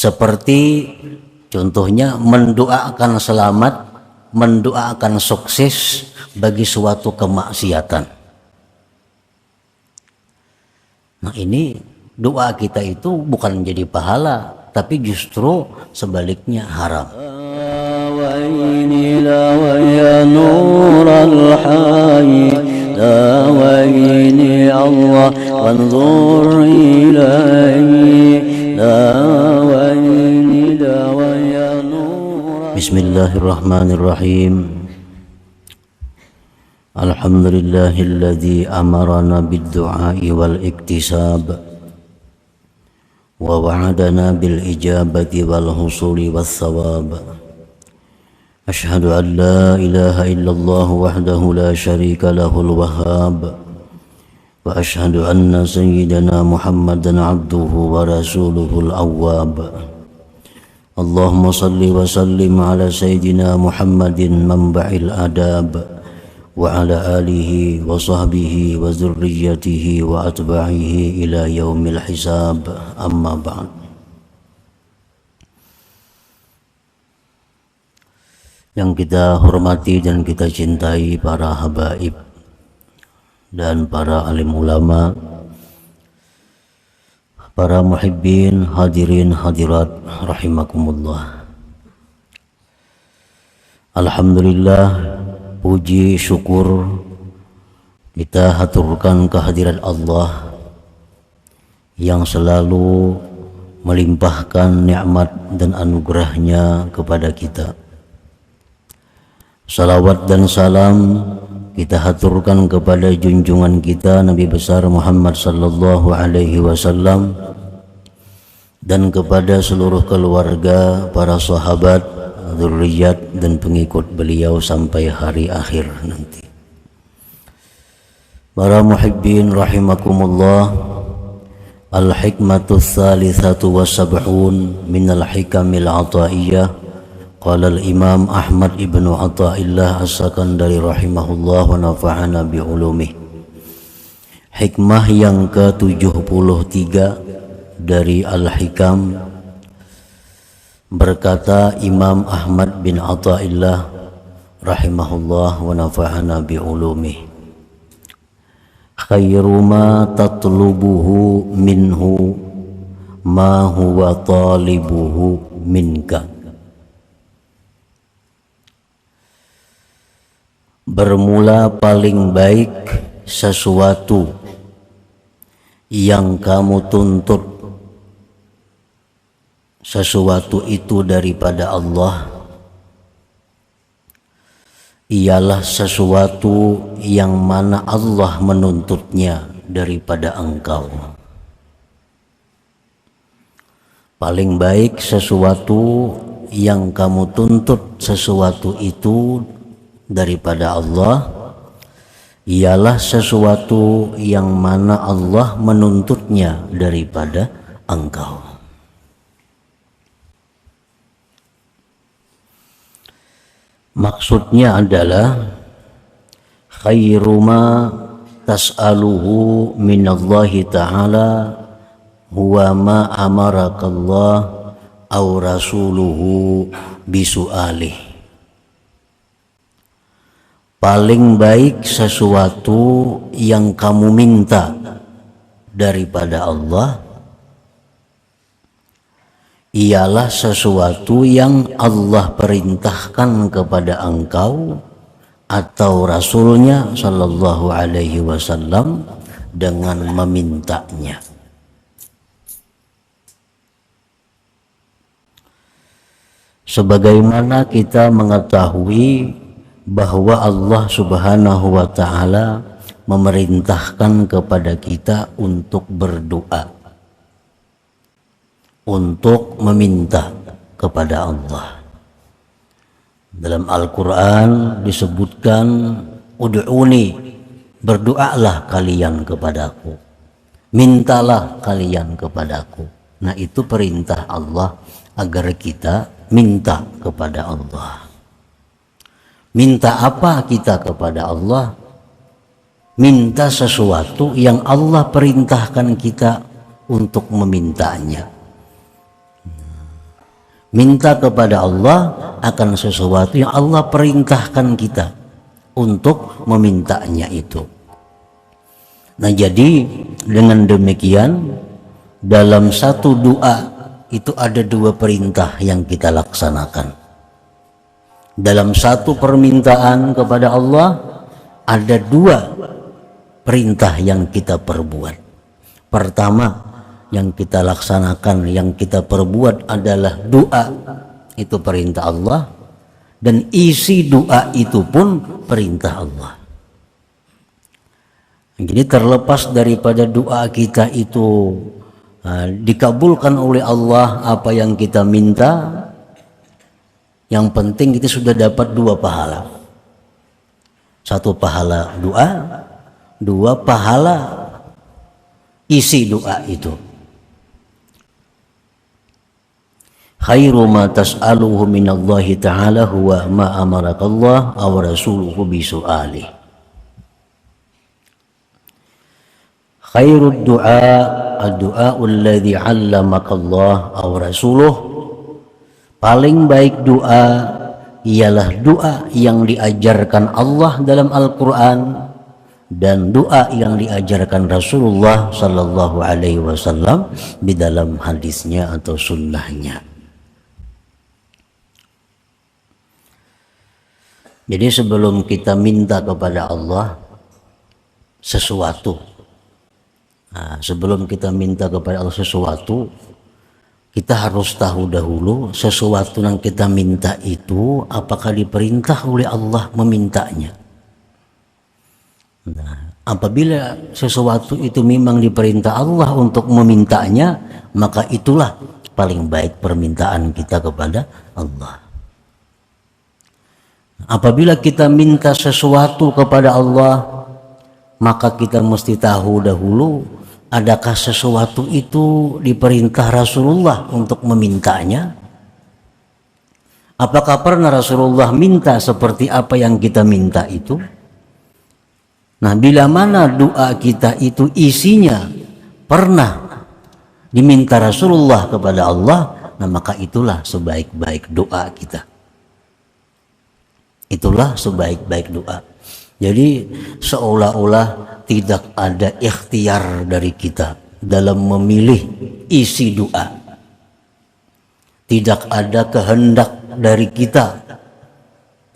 Seperti contohnya mendoakan selamat, mendoakan sukses bagi suatu kemaksiatan. Nah, ini doa kita itu bukan menjadi pahala, tapi justru sebaliknya haram. Bismillahirrahmanirrahim. Alhamdulillahilladzi amarana bid-du'a'i wal iktisab wa wa'adana bil ijabati wal husuli was thawab. Ashhadu an la ilaha illallah wahdahu la syarika lahul wahhab wa ashhadu anna sayyidana Muhammadan abduhu wa rasuluhul awwab. Allahumma salli wa sallim ala sayyidina Muhammadin manba'il adab wa ala alihi wa sahbihi wa zurriyatihi wa atba'ihi ila yaumil hisab, amma ba'd. Yang kita hormati dan kita cintai para habaib dan para alim ulama, para muhibbin, hadirin hadirat rahimakumullah. Alhamdulillah, puji syukur kita haturkan kehadirat Allah yang selalu melimpahkan nikmat dan anugerahnya kepada kita. Salawat dan salam kita haturkan kepada junjungan kita Nabi besar Muhammad sallallahu alaihi wasallam dan kepada seluruh keluarga, para sahabat, dzurriyyat dan pengikut beliau sampai hari akhir nanti. Para muhibbin rahimakumullah, al-hikmatu tsalitsatu was-sab'un minal hikamil ataiyah. Qala al-Imam Ahmad ibnu Athaillah As-Sakandari rahimahullah wa nafa'ana bi'ulumih. Hikmah yang ke-73 dari Al-Hikam, berkata Imam Ahmad bin Athaillah rahimahullah wa nafa'ana bi'ulumih, khairu ma tatlubuhu minhu ma huwa talibuhu minka. Bermula paling baik sesuatu yang kamu tuntut sesuatu itu daripada Allah ialah sesuatu yang mana Allah menuntutnya daripada engkau. Paling baik sesuatu yang kamu tuntut sesuatu itu daripada Allah ialah sesuatu yang mana Allah menuntutnya daripada engkau. Maksudnya adalah khairu ma tas'aluhu minallahi ta'ala huwa ma amarakallah aw rasuluhu bisu'alih. Paling baik sesuatu yang kamu minta daripada Allah ialah sesuatu yang Allah perintahkan kepada engkau atau Rasulnya sallallahu alaihi wasallam dengan memintanya. Sebagaimana kita mengetahui bahwa Allah subhanahu wa ta'ala memerintahkan kepada kita untuk berdoa, untuk meminta kepada Allah. Dalam Al-Quran disebutkan, ud'uni, berdoalah kalian kepadaku, mintalah kalian kepadaku. Nah, itu perintah Allah agar kita minta kepada Allah. Minta apa kita kepada Allah? Minta sesuatu yang Allah perintahkan kita untuk memintanya. minta kepada Allah akan sesuatu yang Allah perintahkan kita untuk memintanya itu. Nah, jadi dengan demikian dalam satu doa itu ada dua perintah yang kita laksanakan. Dalam satu permintaan kepada Allah ada dua perintah yang kita perbuat. Pertama yang kita laksanakan, yang kita perbuat adalah doa, itu perintah Allah, dan isi doa itu pun perintah Allah. Jadi terlepas daripada doa kita itu dikabulkan oleh Allah apa yang kita minta, yang penting kita sudah dapat dua pahala. Satu pahala doa, dua pahala isi doa itu. Khairu ma tas'aluhu minallahi ta'ala huwa ma amarakallah aw rasuluhu bisu'alih. Khairud du'a ad-du'a alladhi 'allamakallah aw rasuluh. Paling baik doa ialah doa yang diajarkan Allah dalam Al-Qur'an dan doa yang diajarkan Rasulullah sallallahu alaihi wasallam di dalam hadisnya atau sunnahnya. Jadi sebelum kita minta kepada Allah sesuatu, sebelum kita minta kepada Allah sesuatu, kita harus tahu dahulu sesuatu yang kita minta itu apakah diperintah oleh Allah memintanya. Nah, apabila sesuatu itu memang diperintah Allah untuk memintanya, maka itulah paling baik permintaan kita kepada Allah. Apabila kita minta sesuatu kepada Allah, maka kita mesti tahu dahulu adakah sesuatu itu diperintah Rasulullah untuk memintanya. Apakah pernah Rasulullah minta seperti apa yang kita minta itu? Nah, bila mana doa kita itu isinya pernah diminta Rasulullah kepada Allah, nah maka itulah sebaik-baik doa kita. Itulah sebaik-baik doa. Jadi seolah-olah tidak ada ikhtiar dari kita dalam memilih isi doa. Tidak ada kehendak dari kita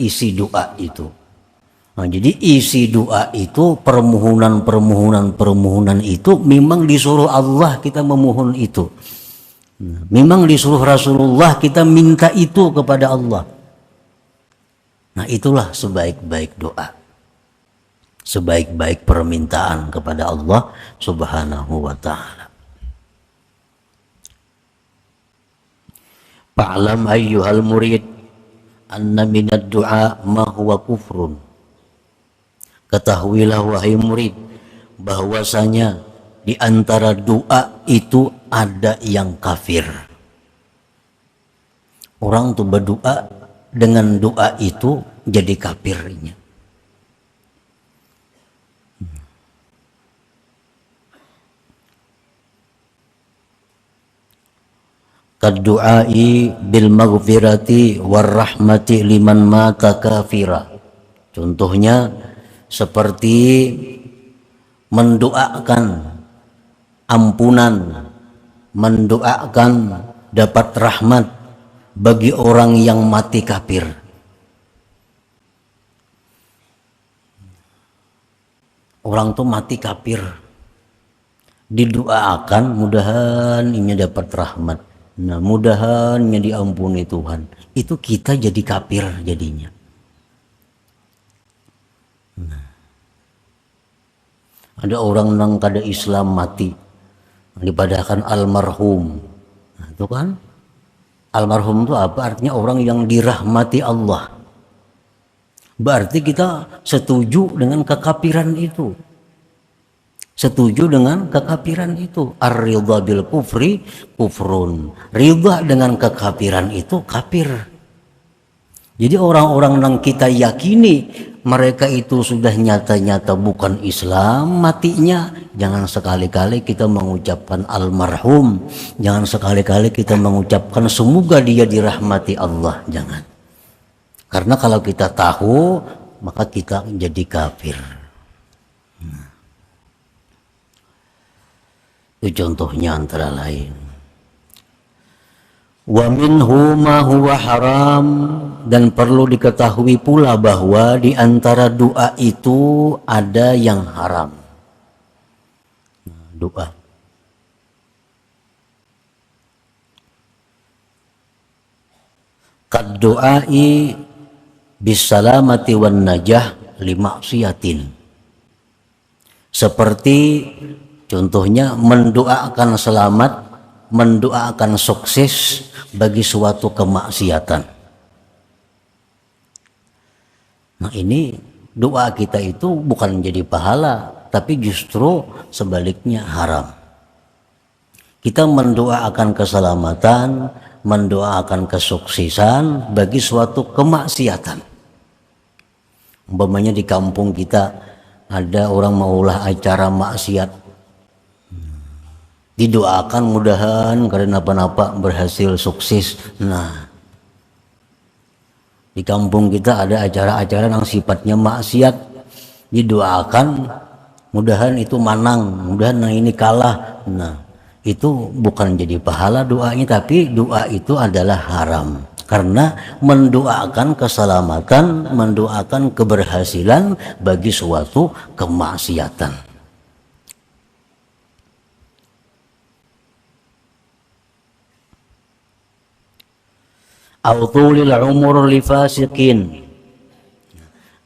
isi doa itu. Nah, jadi isi doa itu permohonan itu memang disuruh Allah kita memohon itu. Memang disuruh Rasulullah kita minta itu kepada Allah. Nah, itulah sebaik-baik doa, sebaik-baik permintaan kepada Allah Subhanahu wa ta'ala. Fa'lam ayyuhal murid anna minad du'a ma huwa kufrun. Ketahuilah wahai murid bahwasanya di antara doa itu ada yang kafir. Orang tuh berdoa dengan doa itu jadi kafirnya. Kaddu'ai bil maghfirati war rahmati liman mata kafira. Contohnya seperti mendoakan ampunan, mendoakan dapat rahmat bagi orang yang mati kafir. Orang tuh mati kafir, didoakan mudahan ini dapat rahmat. Nah, mudahan ini diampuni Tuhan. Itu kita jadi kafir jadinya. Nah, ada orang yang kada Islam mati, dipadahkan almarhum. Nah, itu kan almarhum itu apa? Artinya orang yang dirahmati Allah. Berarti kita setuju dengan kekafiran itu. Setuju dengan kekafiran itu. Ar-ridha bil kufri kufrun. Ridha dengan kekafiran itu kafir. Jadi orang-orang yang kita yakini mereka itu sudah nyata-nyata bukan Islam matinya, jangan sekali-kali kita mengucapkan almarhum, jangan sekali-kali kita mengucapkan semoga dia dirahmati Allah, jangan. Karena kalau kita tahu maka kita jadi kafir. Itu contohnya antara lain. Wa minhu ma huwa haram, dan perlu diketahui pula bahwa di antara doa itu ada yang haram. Doa. Kad doai bisalamati wan najah limaksiatin. Seperti contohnya mendoakan selamat, mendoakan sukses bagi suatu kemaksiatan. Nah ini doa kita itu bukan jadi pahala, tapi justru sebaliknya haram. Kita mendoakan keselamatan, mendoakan kesuksesan bagi suatu kemaksiatan. Umpamanya di kampung kita ada orang maulah acara maksiat, didoakan mudahan karena apa-apa berhasil sukses. Nah, di kampung kita ada acara-acara yang sifatnya maksiat, didoakan mudahan itu manang, mudahan yang ini kalah. Nah, itu bukan jadi pahala doanya, tapi doa itu adalah haram karena mendoakan keselamatan, mendoakan keberhasilan bagi suatu kemaksiatan. Autulil umur li fasikin,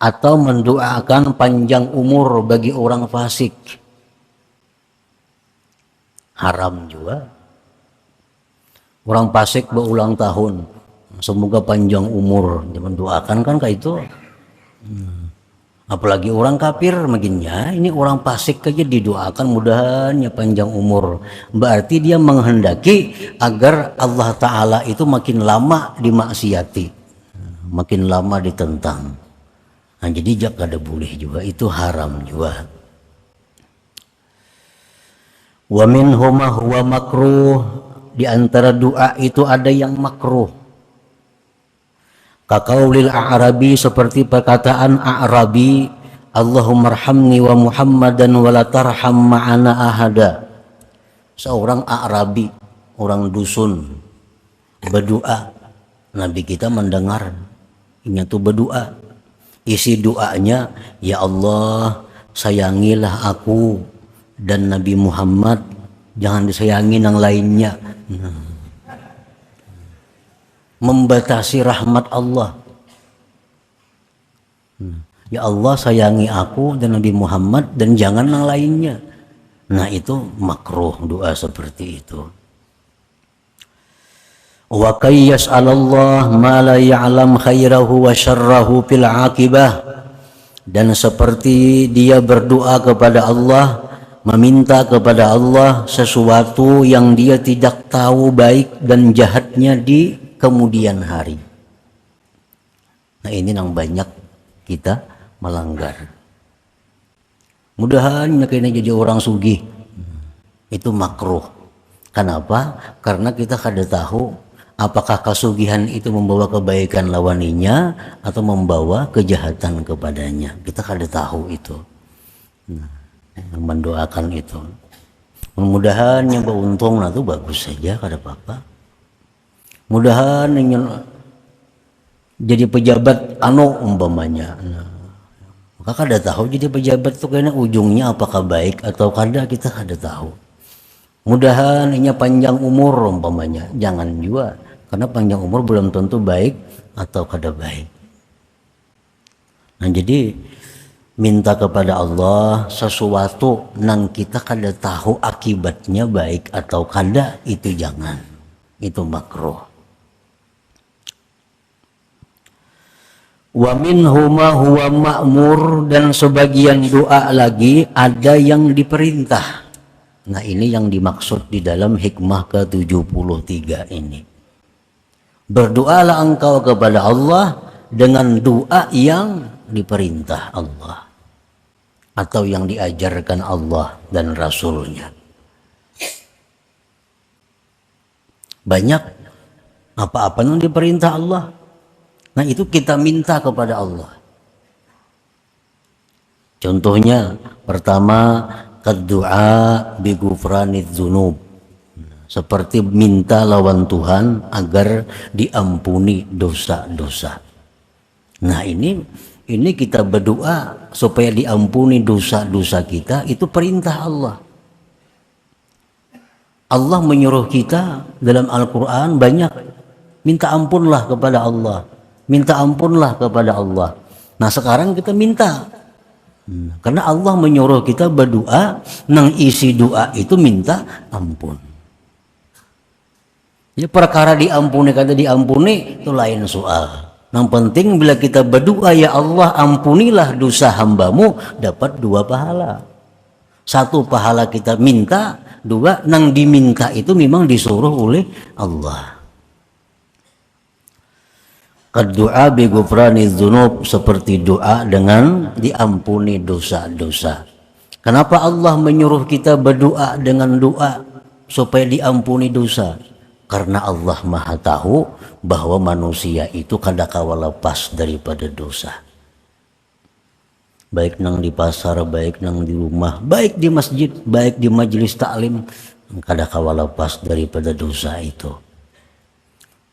atau mendoakan panjang umur bagi orang fasik, haram juga. Orang fasik berulang tahun, semoga panjang umur, mendoakan kan kayak itu. Apalagi orang kafir makinnya, ini orang fasik aja didoakan mudahannya panjang umur. Berarti dia menghendaki agar Allah Ta'ala itu makin lama dimaksiati, makin lama ditentang. Nah, jadi jangan ada boleh juga, itu haram juga. Wa minhum ma huwa makruh, di antara doa itu ada yang makruh. Kaqaulil a'rabi, seperti perkataan a'rabi, Allahumma arhamni wa Muhammadan wa la tarham ma'ana ahada. Seorang a'rabi, orang dusun, berdoa. Nabi kita mendengar, ini tuh berdoa. Isi doanya, ya Allah, sayangilah aku dan Nabi Muhammad, jangan disayangi yang lainnya. Membatasi rahmat Allah. Ya Allah, sayangi aku dan Nabi Muhammad dan jangan yang lainnya. Nah itu makruh doa seperti itu. Wa kayyas Allah ma la ya'lam khairahu wa syarrahu fil aqibah, dan seperti dia berdoa kepada Allah, meminta kepada Allah sesuatu yang dia tidak tahu baik dan jahatnya di kemudian hari. Nah ini yang banyak kita melanggar. Mudahan kayaknya jadi orang sugih, itu makruh. Kenapa? Karena kita kada tahu apakah kesugihan itu membawa kebaikan lawaninya atau membawa kejahatan kepadanya. Kita kada tahu itu. Nah, mendoakan itu. Mudah-mudahan yang beruntung, nah itu bagus saja, kada apa-apa. Mudahan ingin jadi pejabat umpamanya. Nah, maka kada tahu jadi pejabat itu kayaknya ujungnya apakah baik atau kada, kita kada tahu. Mudahan ingin panjang umur umpamanya, jangan juga, karena panjang umur belum tentu baik atau kada baik. Nah jadi minta kepada Allah sesuatu nang kita kada tahu akibatnya baik atau kada, itu jangan, itu makruh. Wa minhu ma huwa ma'mur, dan sebagian doa lagi ada yang diperintah. Nah ini yang dimaksud di dalam hikmah ke-73 ini. Berdoalah engkau kepada Allah dengan doa yang diperintah Allah atau yang diajarkan Allah dan Rasulnya. Banyak apa-apa yang diperintah Allah. Nah itu kita minta kepada Allah. Contohnya pertama, kaddu'a bi ghufraniz dzunub. Seperti minta lawan Tuhan agar diampuni dosa-dosa. Nah ini kita berdoa supaya diampuni dosa-dosa kita, itu perintah Allah. Allah menyuruh kita dalam Al-Quran banyak, minta ampunlah kepada Allah, minta ampunlah kepada Allah. Nah sekarang kita minta, karena Allah menyuruh kita berdoa, nang isi doa itu minta ampun. Jadi perkara diampuni, kata diampuni itu lain soal. Yang penting bila kita berdoa, ya Allah ampunilah dosa hambamu, dapat 2 pahala. 1 pahala kita minta, 2 nang diminta itu memang disuruh oleh Allah. Doa bi ghufraniz dzunub, seperti doa dengan diampuni dosa-dosa. Kenapa Allah menyuruh kita berdoa dengan doa supaya diampuni dosa? Karena Allah Maha tahu bahwa manusia itu kadangkala lepas daripada dosa. Baik nang di pasar, baik nang di rumah, baik di masjid, baik di majelis taklim, kadangkala lepas daripada dosa itu.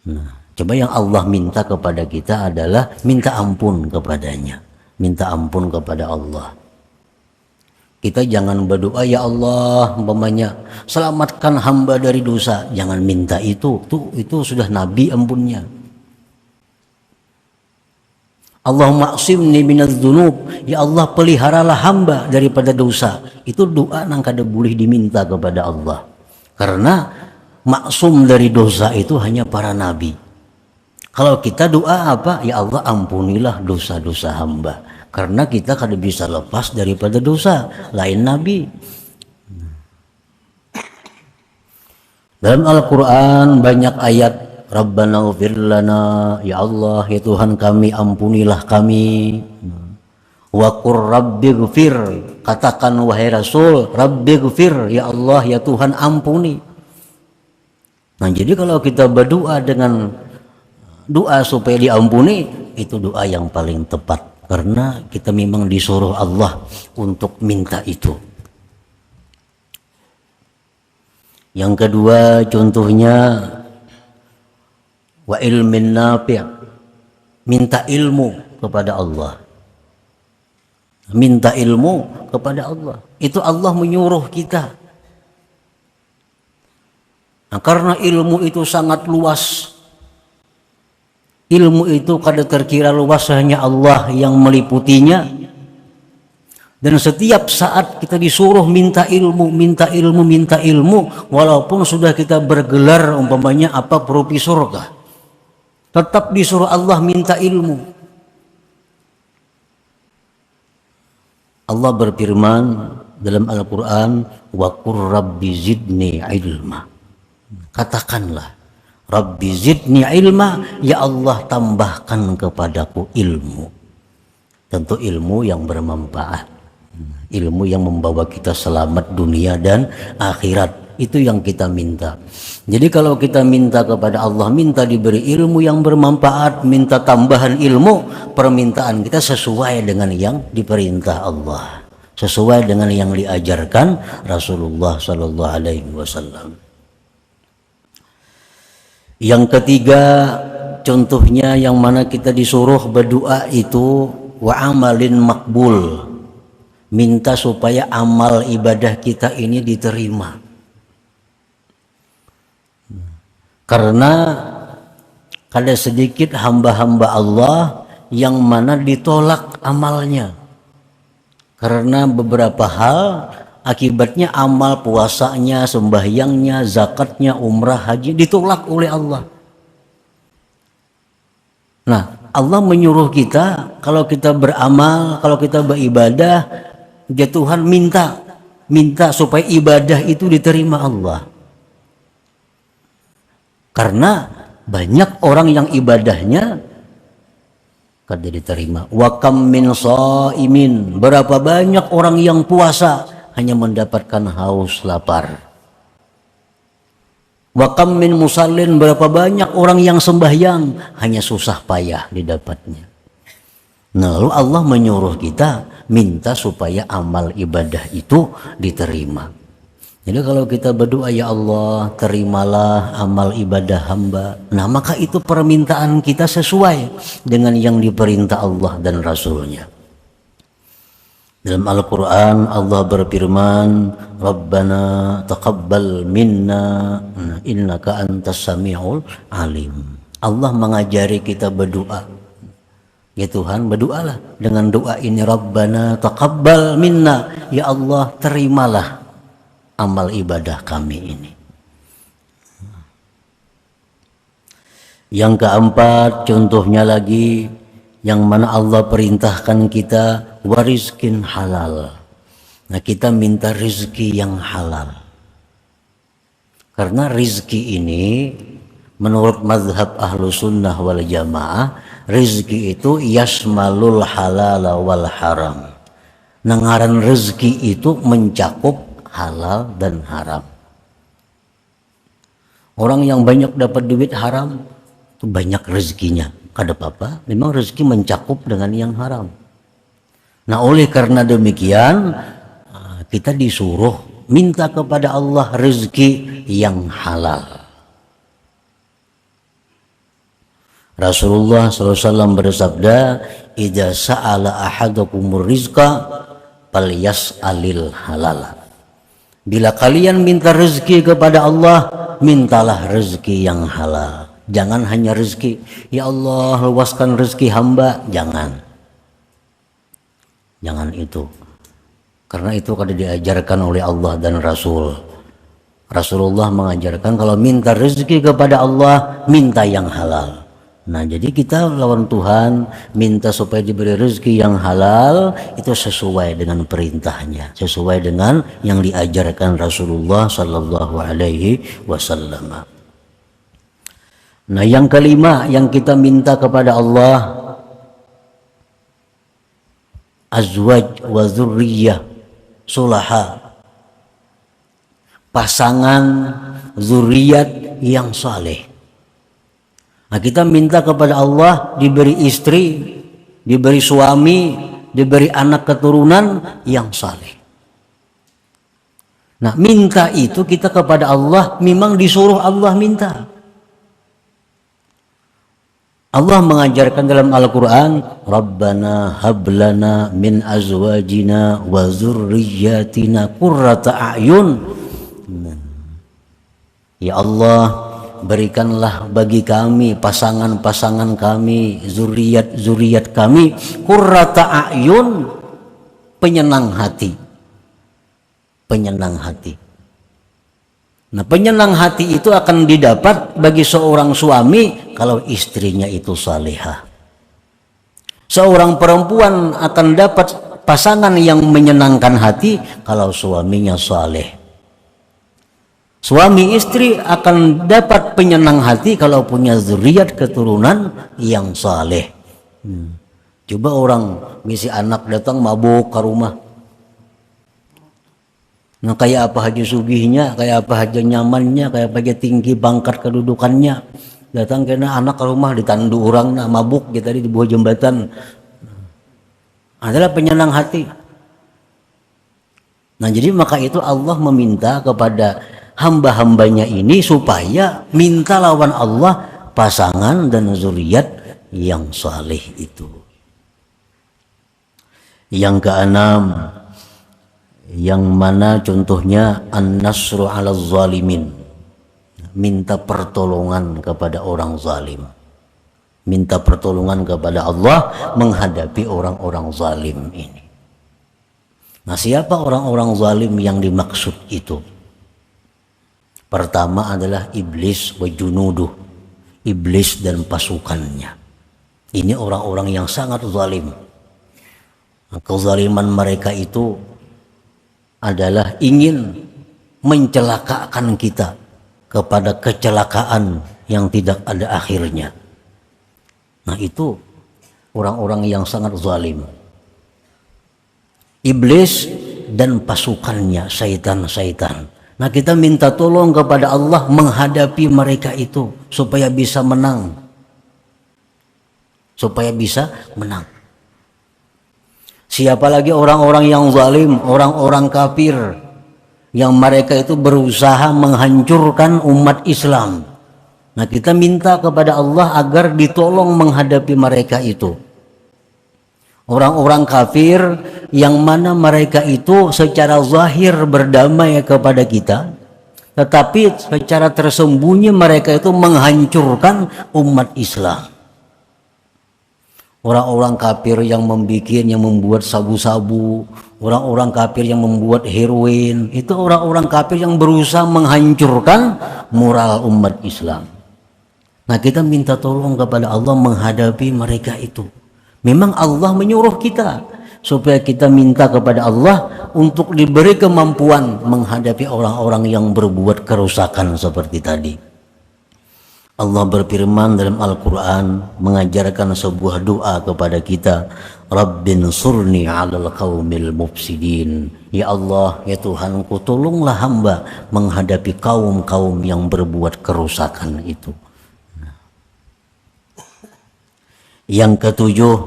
Nah, coba yang Allah minta kepada kita adalah minta ampun kepadanya, minta ampun kepada Allah. Kita jangan berdoa, ya Allah umpamanya selamatkan hamba dari dosa, jangan minta itu sudah Nabi ampunnya. Allahumma aqsimni minadz dzunub, ya Allah peliharalah hamba daripada dosa. Itu doa nang kada boleh diminta kepada Allah. Karena maksum dari dosa itu hanya para nabi. Kalau kita doa apa? Ya Allah ampunilah dosa-dosa hamba. Karena kita kada bisa lepas daripada dosa, lain nabi. Dalam Al-Quran banyak ayat, Rabbana ighfir lana, ya Allah ya Tuhan kami ampunilah kami. Wa qur rabbighfir, katakan wahai Rasul, rabbighfir, ya Allah ya Tuhan ampuni. Nah jadi kalau kita berdoa dengan doa supaya diampuni, itu doa yang paling tepat. Karena kita memang disuruh Allah untuk minta itu. Yang kedua contohnya, wa ilmin nafi', minta ilmu kepada Allah. Minta ilmu kepada Allah. Itu Allah menyuruh kita. Nah, karena ilmu itu sangat luas. Ilmu itu kada terkira luas, hanya Allah yang meliputinya. Dan setiap saat kita disuruh minta ilmu, minta ilmu, minta ilmu. Walaupun sudah kita bergelar umpamanya apa profesor kah, tetap disuruh Allah minta ilmu. Allah berfirman dalam Al-Quran, wa qur rabbi zidni ilma. Katakanlah, Rabbi zidni ilma, ya Allah tambahkan kepadaku ilmu. Tentu ilmu yang bermanfaat, ilmu yang membawa kita selamat dunia dan akhirat. Itu yang kita minta. Jadi kalau kita minta kepada Allah, minta diberi ilmu yang bermanfaat, minta tambahan ilmu, permintaan kita sesuai dengan yang diperintah Allah, sesuai dengan yang diajarkan Rasulullah Sallallahu Alaihi Wasallam. Yang ketiga contohnya yang mana kita disuruh berdoa itu wa amalin makbul, minta supaya amal ibadah kita ini diterima. Karena ada sedikit hamba-hamba Allah yang mana ditolak amalnya karena beberapa hal. Akibatnya amal puasanya, sembahyangnya, zakatnya, umrah, haji ditolak oleh Allah. Nah, Allah menyuruh kita kalau kita beramal, kalau kita beribadah, ya Tuhan minta supaya ibadah itu diterima Allah. Karena banyak orang yang ibadahnya kada diterima. Wa kam min shaimin, berapa banyak orang yang puasa hanya mendapatkan haus lapar. Wa kam min musallin, berapa banyak orang yang sembahyang hanya susah payah didapatnya. Nah, lalu Allah menyuruh kita minta supaya amal ibadah itu diterima. Jadi kalau kita berdoa, ya Allah terimalah amal ibadah hamba, nah maka itu permintaan kita sesuai dengan yang diperintah Allah dan Rasulnya. Dalam Al-Quran Allah berfirman, Rabbana taqabbal minna innaka antas sami'ul alim. Allah mengajari kita berdoa. Ya Tuhan, berdoalah dengan doa ini, Rabbana taqabbal minna, ya Allah terimalah amal ibadah kami ini. Yang keempat, contohnya lagi, yang mana Allah perintahkan kita warizkin halal. Nah, kita minta rizki yang halal. Karena rizki ini menurut mazhab ahlu sunnah wal jamaah, rizki itu yasmalul halal wal haram. Nah, ngaran rizki itu mencakup halal dan haram. Orang yang banyak dapat duit haram itu banyak rezekinya, kada apa-apa, memang rezeki mencakup dengan yang haram. Nah, oleh karena demikian kita disuruh minta kepada Allah rezeki yang halal. Rasulullah SAW bersabda, idza sa'ala ahadukumur rizqa falyas'alil halal. Bila kalian minta rezeki kepada Allah, mintalah rezeki yang halal. Jangan hanya rezeki, ya Allah luaskan rezeki hamba, jangan. Jangan itu. Karena itu kada diajarkan oleh Allah dan Rasul. Rasulullah mengajarkan kalau minta rezeki kepada Allah, minta yang halal. Nah, jadi kita lawan Tuhan minta supaya diberi rezeki yang halal, itu sesuai dengan perintahnya, sesuai dengan yang diajarkan Rasulullah Sallallahu Alaihi Wasallam. Nah, yang kelima yang kita minta kepada Allah, azwaj wa dzurriyyah sulaha, pasangan zuriat yang saleh. Nah, kita minta kepada Allah diberi istri, diberi suami, diberi anak keturunan yang saleh. Nah, minta itu kita kepada Allah memang disuruh Allah minta. Allah mengajarkan dalam Al-Quran, Rabbana hablana min azwajina wa zurriyatina qurrata a'yun. Ya Allah, berikanlah bagi kami pasangan-pasangan kami, zuriat-zuriat kami, qurrata a'yun, penyenang hati. Penyenang hati. Nah, penyenang hati itu akan didapat bagi seorang suami kalau istrinya itu salihah. Seorang perempuan akan dapat pasangan yang menyenangkan hati kalau suaminya saleh. Suami istri akan dapat penyenang hati kalau punya zuriat keturunan yang saleh. Coba orang misi anak datang mabuk ke rumah. Nah, kayak apa aja sugihnya, kayak apa aja nyamannya, kayak apa aja tinggi bangkat kedudukannya. Datang kena anak ke rumah ditandu orang, nah mabuk gitu tadi di bawah jembatan. Adalah penyenang hati. Nah, jadi maka itu Allah meminta kepada hamba-hambanya ini supaya minta lawan Allah pasangan dan zuriat yang saleh itu. Yang keenam, yang mana contohnya an-nasru 'ala zalimin, minta pertolongan kepada orang zalim, minta pertolongan kepada Allah menghadapi orang-orang zalim ini. Nah, siapa orang-orang zalim yang dimaksud itu? Pertama adalah iblis wa junuduh, iblis dan pasukannya. Ini orang-orang yang sangat zalim. Kezaliman mereka itu adalah ingin mencelakakan kita kepada kecelakaan yang tidak ada akhirnya. Nah, itu orang-orang yang sangat zalim. Iblis dan pasukannya, syaitan-syaitan. Nah, kita minta tolong kepada Allah menghadapi mereka itu supaya bisa menang. Supaya bisa menang. Siapa lagi orang-orang yang zalim, orang-orang kafir yang mereka itu berusaha menghancurkan umat Islam. Nah, kita minta kepada Allah agar ditolong menghadapi mereka itu. Orang-orang kafir yang mana mereka itu secara zahir berdamai kepada kita, tetapi secara tersembunyi mereka itu menghancurkan umat Islam. Orang-orang kafir yang membuat sabu-sabu, orang-orang kafir yang membuat heroin, itu orang-orang kafir yang berusaha menghancurkan moral umat Islam. Nah, kita minta tolong kepada Allah menghadapi mereka itu. Memang Allah menyuruh kita supaya kita minta kepada Allah untuk diberi kemampuan menghadapi orang-orang yang berbuat kerusakan seperti tadi. Allah berfirman dalam Al-Quran mengajarkan sebuah doa kepada kita, Rabbin surni 'alal qaumil mufsidin. Ya Allah, ya Tuhanku, tolonglah hamba menghadapi kaum-kaum yang berbuat kerusakan itu. Yang ketujuh,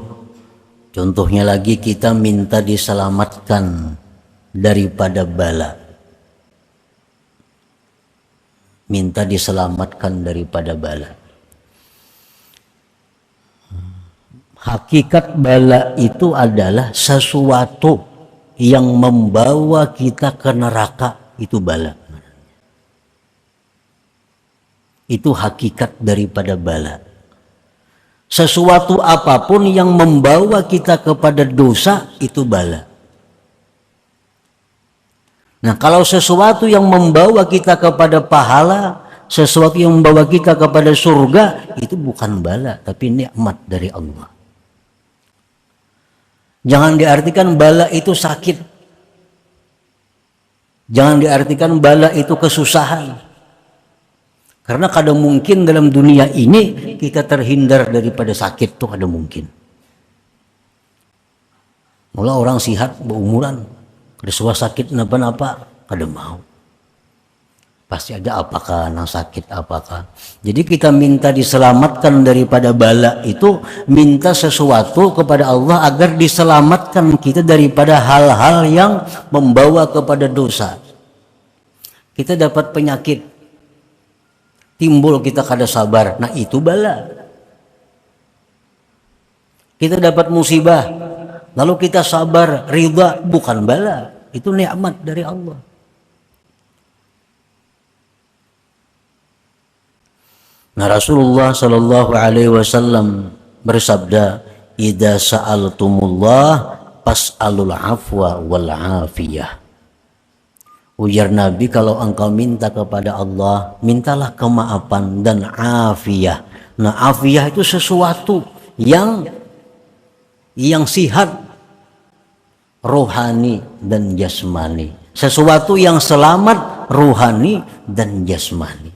contohnya lagi kita minta diselamatkan daripada bala. Minta diselamatkan daripada bala. Hakikat bala itu adalah sesuatu yang membawa kita ke neraka, itu bala. Itu hakikat daripada bala. Sesuatu apapun yang membawa kita kepada dosa, itu bala. Nah, kalau sesuatu yang membawa kita kepada pahala, sesuatu yang membawa kita kepada surga, itu bukan bala, tapi nikmat dari Allah. Jangan diartikan bala itu sakit. Jangan diartikan bala itu kesusahan. Karena kadang mungkin dalam dunia ini kita terhindar daripada sakit tuh, ada mungkin. Mula orang sihat berumuran, ada suah sakit napa-napa, kada mau. Pasti ada apakah nang sakit apakah. Jadi kita minta diselamatkan daripada bala itu, minta sesuatu kepada Allah agar diselamatkan kita daripada hal-hal yang membawa kepada dosa. Kita dapat penyakit, timbul kita kada sabar, nah itu bala. Kita dapat musibah, lalu kita sabar, ridha, bukan bala, itu nikmat dari Allah. Nah, Rasulullah Shallallahu Alaihi Wasallam bersabda, "Idza sa'altumullah fas'alul afwa wal afiyah." Ujar Nabi, kalau engkau minta kepada Allah, mintalah kemaafan dan afiyah. Nah, afiyah itu sesuatu yang sihat rohani dan jasmani, sesuatu yang selamat rohani dan jasmani.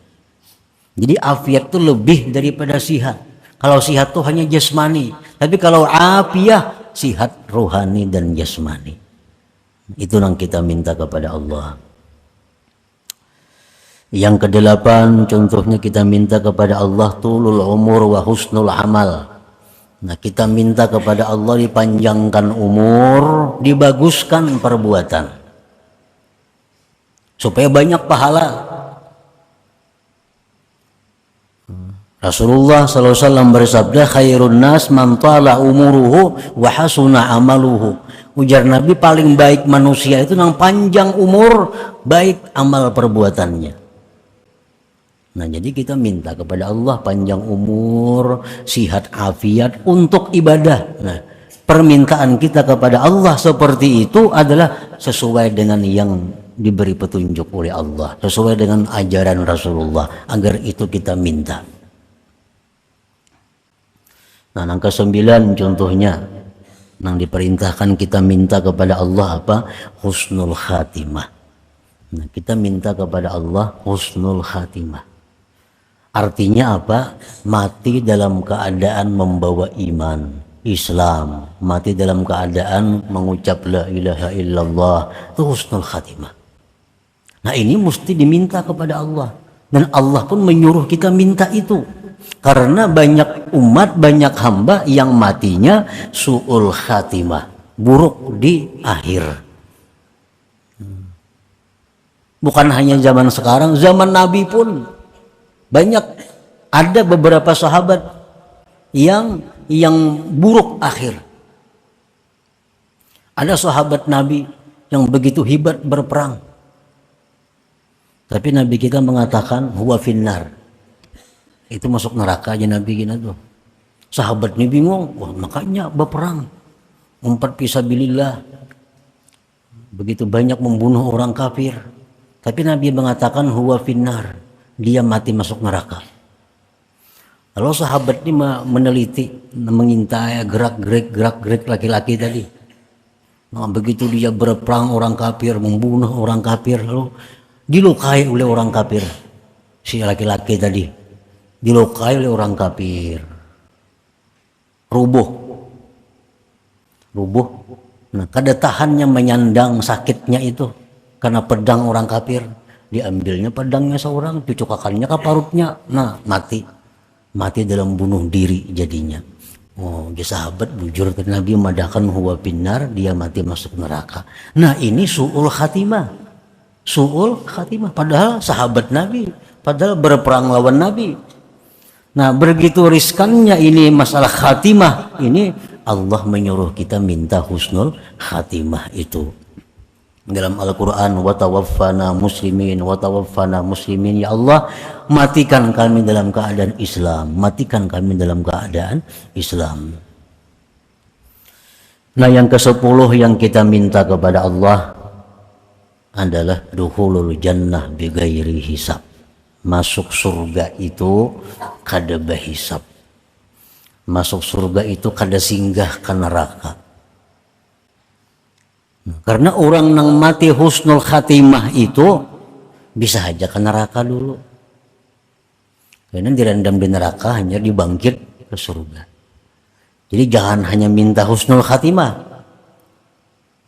Jadi afiat itu lebih daripada sihat. Kalau sihat itu hanya jasmani, tapi kalau afiyah sihat rohani dan jasmani. Itu yang kita minta kepada Allah. Yang kedelapan, contohnya kita minta kepada Allah tulul umur wa husnul amal. Nah, kita minta kepada Allah dipanjangkan umur, dibaguskan perbuatan, supaya banyak pahala. Rasulullah SAW bersabda, khairun nas man tala umuruhu wa hasuna amaluhu. Ujar Nabi, paling baik manusia itu yang panjang umur, baik amal perbuatannya. Nah, jadi kita minta kepada Allah panjang umur, sihat afiat untuk ibadah. Nah, permintaan kita kepada Allah seperti itu adalah sesuai dengan yang diberi petunjuk oleh Allah, sesuai dengan ajaran Rasulullah, agar itu kita minta. Nah, yang ke-9 contohnya, yang diperintahkan kita minta kepada Allah apa? Husnul khatimah. Nah, kita minta kepada Allah husnul khatimah. Artinya apa? Mati dalam keadaan membawa iman. Islam, mati dalam keadaan mengucap la ilaha illallah, itu husnul khatimah. Nah ini mesti diminta kepada Allah, dan Allah pun menyuruh kita minta itu, karena banyak umat, banyak hamba yang matinya su'ul khatimah, buruk di akhir. Bukan hanya zaman sekarang, zaman Nabi pun banyak, ada beberapa sahabat yang buruk akhir. Ada sahabat Nabi yang begitu hebat berperang, tapi Nabi kita mengatakan huwa finnar, itu masuk neraka aja Nabi kita tuh. Sahabat ini bingung, wah makanya berperang, umpat fisabilillah, begitu banyak membunuh orang kafir, tapi Nabi mengatakan huwa finnar, dia mati masuk neraka. Lalu sahabat ini meneliti, mengintai gerak-gerik laki-laki tadi. Nah, begitu dia berperang orang kafir, membunuh orang kafir, lalu dilukai oleh orang kafir. Si laki-laki tadi dilukai oleh orang kafir. Rubuh. Nah, kada tahannya menyandang sakitnya itu karena pedang orang kafir. Diambilnya pedangnya seorang, dicokakannya ke parutnya. Nah, mati dalam bunuh diri jadinya. Oh, dia sahabat bujur ke Nabi memadahkan huwa finnar, dia mati masuk neraka. Nah ini su'ul khatimah. Su'ul khatimah, padahal sahabat Nabi, padahal berperang lawan Nabi. Nah begitu riskannya ini masalah khatimah, ini Allah menyuruh kita minta husnul khatimah itu. Dalam Al-Quran, wa tawaffana muslimin, ya Allah matikan kami dalam keadaan Islam, matikan kami dalam keadaan Islam. Nah yang ke-10 yang kita minta kepada Allah adalah dukhulul jannah bighairi hisab, masuk surga itu kada bahisab, masuk surga itu kada singgah ke neraka. Karena orang yang mati husnul khatimah itu bisa aja ke neraka dulu. Karena direndam di neraka, hanya dibangkit ke surga. Jadi jangan hanya minta husnul khatimah.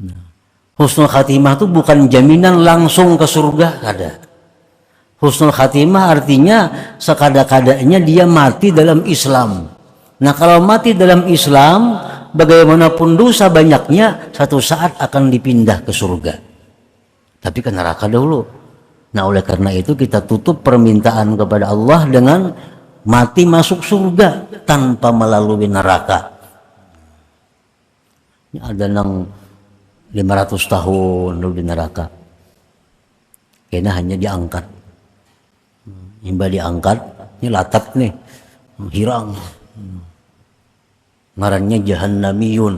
Nah, husnul khatimah itu bukan jaminan langsung ke surga, kada. Husnul khatimah artinya sekada-kadanya dia mati dalam Islam. Nah kalau mati dalam Islam, bagaimanapun dosa banyaknya, satu saat akan dipindah ke surga, tapi ke neraka dahulu. Nah oleh karena itu kita tutup permintaan kepada Allah dengan mati masuk surga tanpa melalui neraka. Ini ada yang 500 tahun dulu di neraka, kayaknya hanya diangkat. Himba diangkat, ini latap nih, hirang. Ngarannya jahannamiyun,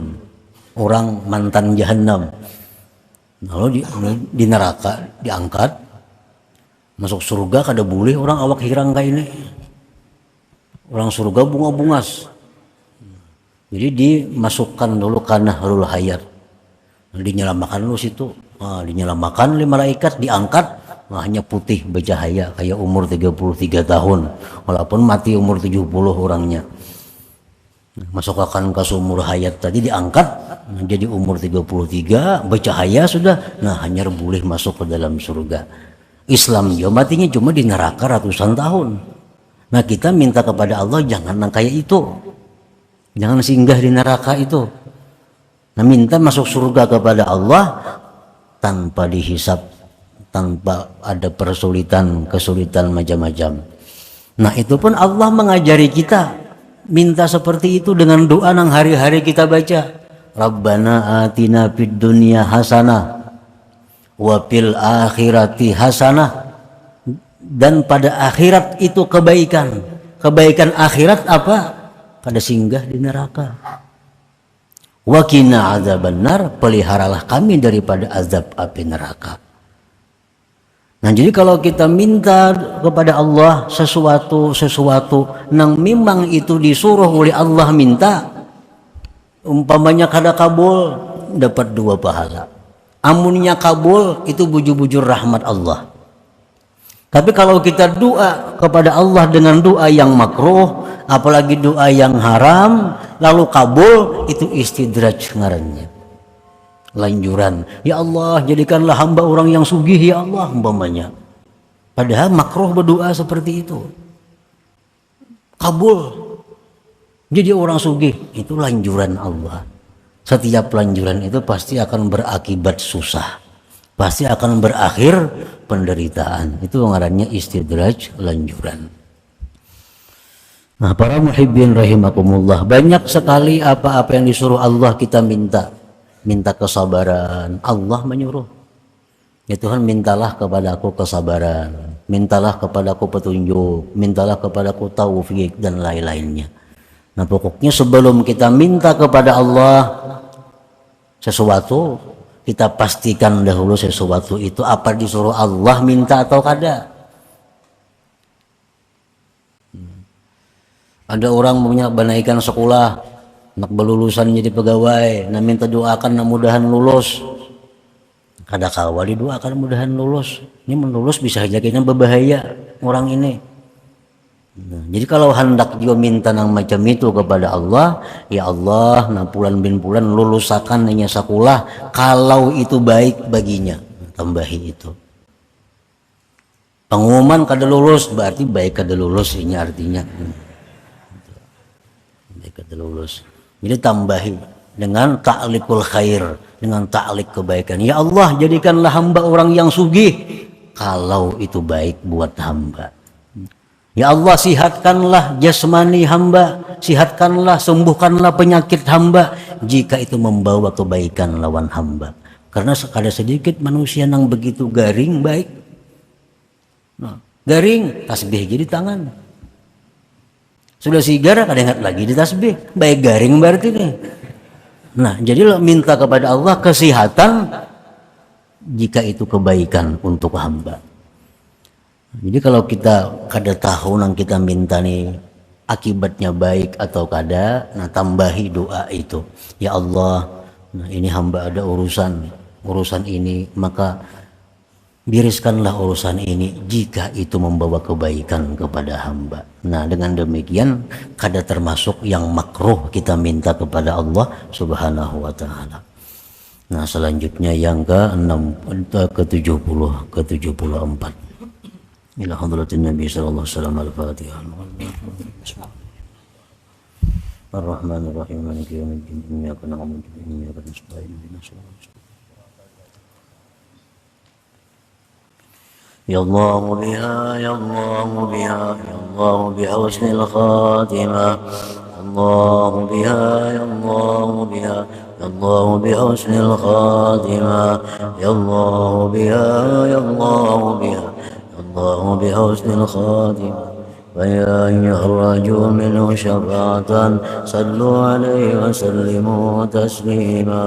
orang mantan jahannam. Lalu di neraka diangkat, masuk surga kada boleh orang awak hirang kayak ini. Orang surga bunga-bungas. Jadi dimasukkan dulu ke nahrul hayat, dinyelamakan dulu situ. Nah, dinyelamakan oleh malaikat, diangkat, nah, hanya putih bercahaya kayak umur 33 tahun, walaupun mati umur 70 orangnya. Masuk akan ke sumur hayat tadi diangkat, jadi umur 33 bercahaya sudah, nah hanya boleh masuk ke dalam surga. Islam dia matinya cuma di neraka ratusan tahun. Nah kita minta kepada Allah jangan kayak itu, jangan singgah di neraka itu. Nah minta masuk surga kepada Allah tanpa dihisap, tanpa ada kesulitan macam-macam. Nah itu pun Allah mengajari kita minta seperti itu dengan doa yang hari-hari kita baca. Rabbana atina fid dunya hasanah wa fil akhirati hasanah. Dan pada akhirat itu kebaikan. Kebaikan akhirat apa? Pada singgah di neraka. Wa qina adzabannar, peliharalah kami daripada azab api neraka. Nah jadi kalau kita minta kepada Allah sesuatu yang memang itu disuruh oleh Allah minta, umpamanya kada kabul dapat 2 pahala, amunnya kabul itu bujur-bujur rahmat Allah. Tapi kalau kita doa kepada Allah dengan doa yang makruh, apalagi doa yang haram, lalu kabul, itu istidraj ngarannya. Lanjuran, ya Allah jadikanlah hamba orang yang sugih ya Allah umpamanya. Padahal makruh berdoa seperti itu. Kabul jadi orang sugih, itu lanjuran Allah. Setiap lanjuran itu pasti akan berakibat susah, pasti akan berakhir penderitaan. Itu ngarannya istidraj, lanjuran. Nah, para muhibbin rahimakumullah, banyak sekali apa-apa yang disuruh Allah kita minta. Minta kesabaran, Allah menyuruh, ya Tuhan mintalah kepadaku kesabaran, mintalah kepadaku petunjuk, mintalah kepadaku taufik dan lain-lainnya. Nah pokoknya sebelum kita minta kepada Allah sesuatu, kita pastikan dahulu sesuatu itu apa disuruh Allah minta atau kada. Ada orang punya banaikan sekolah, nak berlulusan jadi pegawai, nah minta doakan nah mudahan lulus. Kada kawa didoakan mudahan lulus. Ini melulus bisa saja kayaknya berbahaya orang ini. Nah, jadi kalau hendak juga minta yang macam itu kepada Allah, ya Allah, nah pulan bin pulan lulusakan hanya sekolah kalau itu baik baginya, tambahi itu. Pengumuman kada lulus berarti baik kada lulus, ini artinya. Baik kada lulus. Jadi tambahi dengan ta'likul khair, dengan ta'lik kebaikan. Ya Allah jadikanlah hamba orang yang sugih kalau itu baik buat hamba. Ya Allah sihatkanlah jasmani hamba, sihatkanlah, sembuhkanlah penyakit hamba jika itu membawa kebaikan lawan hamba. Karena ada sedikit manusia yang begitu garing baik. Nah, garing tasbih jadi tangan. Sudah sigar kada ingat lagi di tasbih, baik garing berarti nih. Nah jadi lo minta kepada Allah kesehatan jika itu kebaikan untuk hamba. Jadi kalau kita kada tahu nang kita minta nih akibatnya baik atau kada, nah tambahi doa itu. Ya Allah, nah ini hamba ada urusan ini, maka bereskanlah urusan ini jika itu membawa kebaikan kepada hamba. Nah dengan demikian kada termasuk yang makruh kita minta kepada Allah subhanahu wa ta'ala. Nah selanjutnya yang ke-74 ila hadratin Nabi sallallahu alaihi wasallam al-Fatihah. Ar-Rahmanir Rahim maliki yaumiddin iyyaka na'budu wa iyyaka nasta'in ihdinas siratal mustaqim. يا الله بها يا الله بها يا الله بحسن الخاتمة الله بها يا الله بها يا الله بحسن الخاتمة يا الله بها يا الله بها يا الله بحسن الخاتمة فيا أيها الرجل منه شفاعة صلوا عليه وسلموا تسليما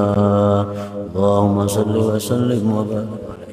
اللهم صل وسلم وبارك